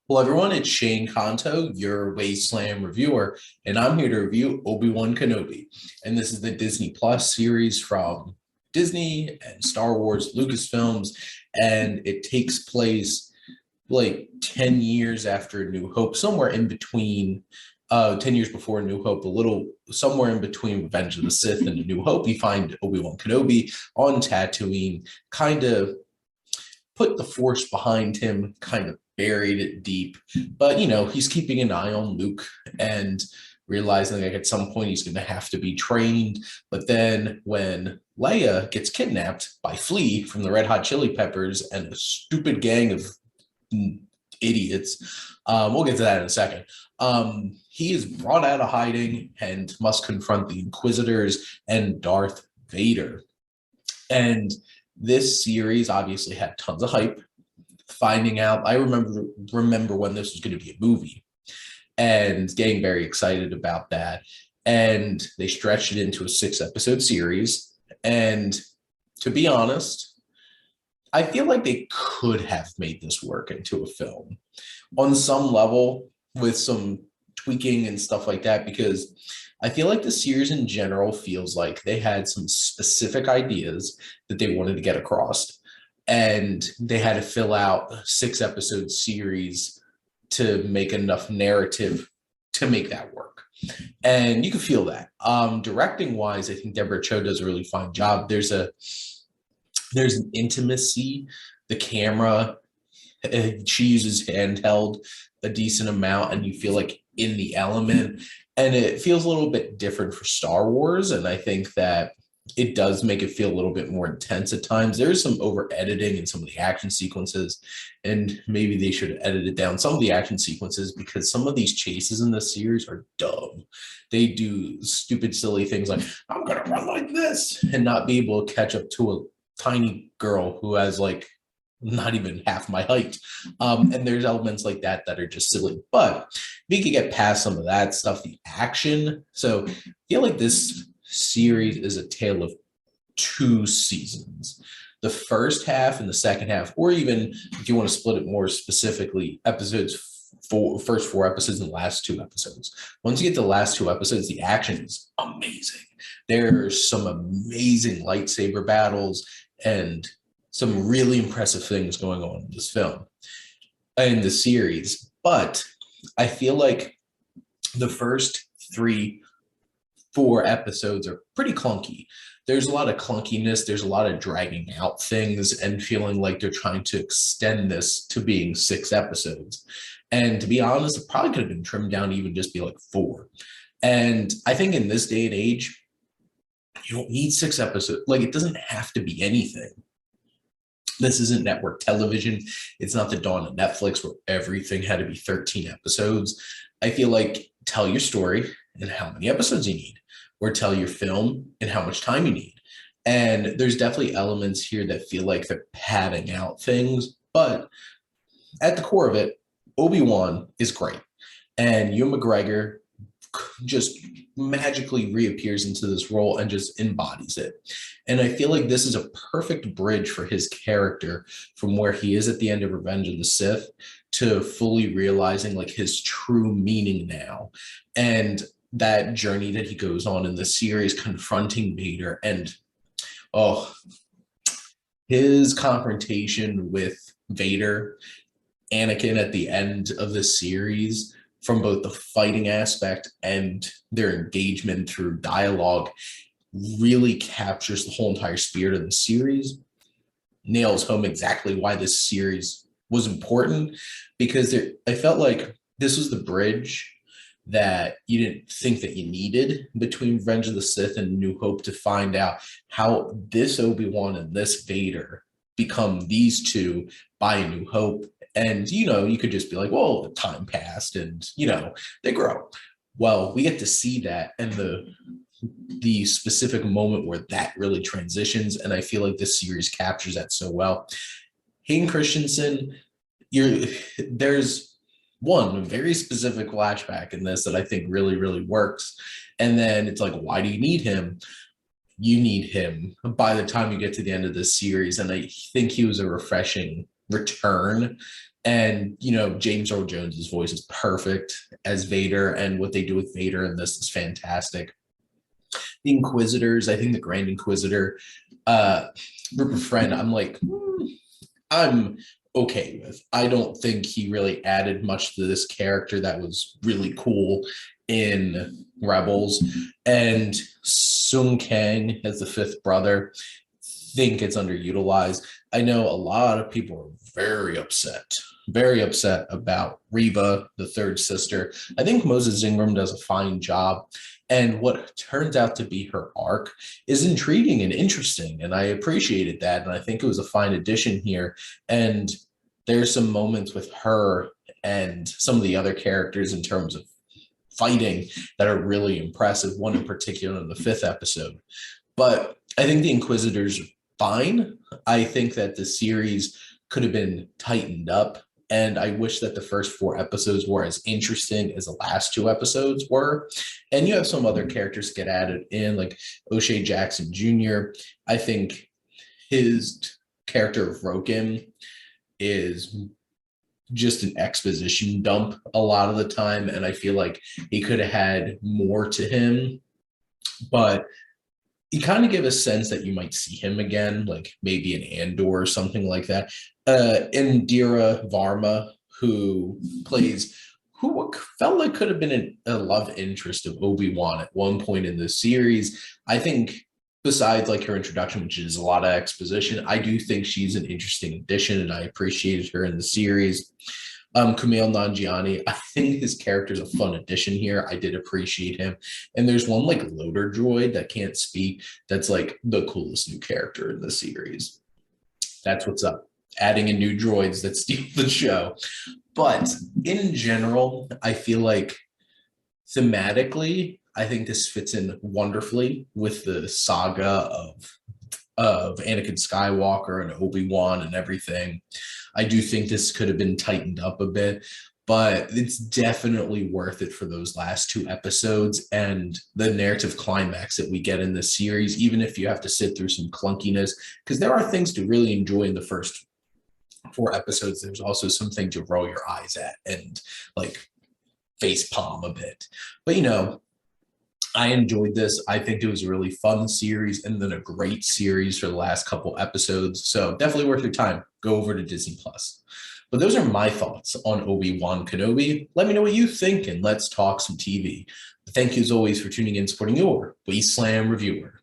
Hello, everyone. It's Shane Kanto, your Wasteland reviewer, and I'm here to review Obi-Wan Kenobi. And this is the Disney Plus series from Disney and Star Wars, Lucasfilms, and it takes place like 10 years after A New Hope, somewhere in between, 10 years before A New Hope, a little somewhere in between Revenge of the Sith and A New Hope. You find Obi-Wan Kenobi on Tatooine, kind of put the force behind him, kind of buried it deep. But, he's keeping an eye on Luke and realizing like at some point he's going to have to be trained. But then when Leia gets kidnapped by Flea from the Red Hot Chili Peppers and a stupid gang of idiots, we'll get to that in a second. He is brought out of hiding and must confront the Inquisitors and Darth Vader. And this series obviously had tons of hype. Finding out, I remember when this was going to be a movie and getting very excited about that. And they stretched it into a 6-episode series. And to be honest, I feel like they could have made this work into a film on some level with some tweaking and stuff like that, because I feel like the series in general feels like they had some specific ideas that they wanted to get across, and they had to fill out a 6-episode series to make enough narrative to make that work. And you can feel that. Directing wise, I think Deborah Chow does a really fine job. There's an intimacy. The camera, she uses handheld a decent amount, and you feel like in the element. And it feels a little bit different for Star Wars. And I think that it does make it feel a little bit more intense at times. There's some over editing in some of the action sequences, and maybe they should have edited down some of the action sequences, because some of these chases in this series are dumb. They do stupid, silly things like, I'm going to run like this, and not be able to catch up to a tiny girl who has like not even half my height. And there's elements like that that are just silly. But we could get past some of that stuff, the action. So I feel like this series is a tale of 2 seasons. The first half and the second half, or even if you want to split it more specifically, first 4 episodes and the last 2 episodes. Once you get to the last 2 episodes, the action is amazing. There's some amazing lightsaber battles and some really impressive things going on in this film, in the series. But I feel like the first 3-4 episodes are pretty clunky. There's a lot of clunkiness. There's a lot of dragging out things and feeling like they're trying to extend this to being 6 episodes. And to be honest, it probably could have been trimmed down to even just be like 4. And I think in this day and age, you don't need 6 episodes. Like, it doesn't have to be anything. This isn't network television. It's not the dawn of Netflix where everything had to be 13 episodes. I feel like tell your story and how many episodes you need, or tell your film and how much time you need. And there's definitely elements here that feel like they're padding out things, but at the core of it, Obi-Wan is great. And Ewan McGregor just magically reappears into this role and just embodies it. And I feel like this is a perfect bridge for his character from where he is at the end of Revenge of the Sith to fully realizing like his true meaning now. And that journey that he goes on in the series, confronting Vader, and his confrontation with Vader, Anakin at the end of the series, from both the fighting aspect and their engagement through dialogue, really captures the whole entire spirit of the series, nails home exactly why this series was important, because I felt like this was the bridge that you didn't think that you needed between Revenge of the Sith and New Hope to find out how this Obi-Wan and this Vader become these two by A New Hope. And, you could just be like, well, time passed and, they grow. Well, we get to see that and the specific moment where that really transitions. And I feel like this series captures that so well. Hayden Christiansen, there's one very specific flashback in this that I think really, really works. And then it's like, why do you need him? You need him by the time you get to the end of this series. And I think he was a refreshing return And, James Earl Jones's voice is perfect as Vader, and what they do with Vader in this is fantastic. The Inquisitors, I think the Grand Inquisitor, Rupert Friend, I'm okay with. I don't think he really added much to this character that was really cool in Rebels. And Sung Kang as the fifth brother, think it's underutilized. I know a lot of people are very upset about Reva, the third sister. I think Moses Ingram does a fine job. And what turns out to be her arc is intriguing and interesting. And I appreciated that. And I think it was a fine addition here. And there's some moments with her and some of the other characters in terms of fighting that are really impressive. One in particular in the fifth episode. But I think the Inquisitors are fine. I think that the series could have been tightened up. And I wish that the first 4 episodes were as interesting as the last 2 episodes were. And you have some other characters get added in, like O'Shea Jackson Jr. I think his character of Roken is just an exposition dump a lot of the time. And I feel like he could have had more to him. But you kind of give a sense that you might see him again, like maybe in Andor or something like that. Indira Varma, who felt like could have been a love interest of Obi-Wan at one point in the series. I think besides like her introduction, which is a lot of exposition, I do think she's an interesting addition, and I appreciated her in the series. Kumail Nanjiani, I think his character is a fun addition here. I did appreciate him. And there's one like loader droid that can't speak that's like the coolest new character in the series. That's what's up. Adding in new droids that steal the show. But in general, I feel like thematically, I think this fits in wonderfully with the saga of Anakin Skywalker and Obi-Wan and everything. I do think this could have been tightened up a bit, but it's definitely worth it for those last 2 episodes and the narrative climax that we get in this series, even if you have to sit through some clunkiness, because there are things to really enjoy in the first 4 episodes. There's also something to roll your eyes at and like face palm a bit. But I enjoyed this. I think it was a really fun series and then a great series for the last couple episodes. So definitely worth your time. Go over to Disney Plus. But those are my thoughts on Obi-Wan Kenobi. Let me know what you think and let's talk some TV. Thank you as always for tuning in, supporting your Wasteland reviewer.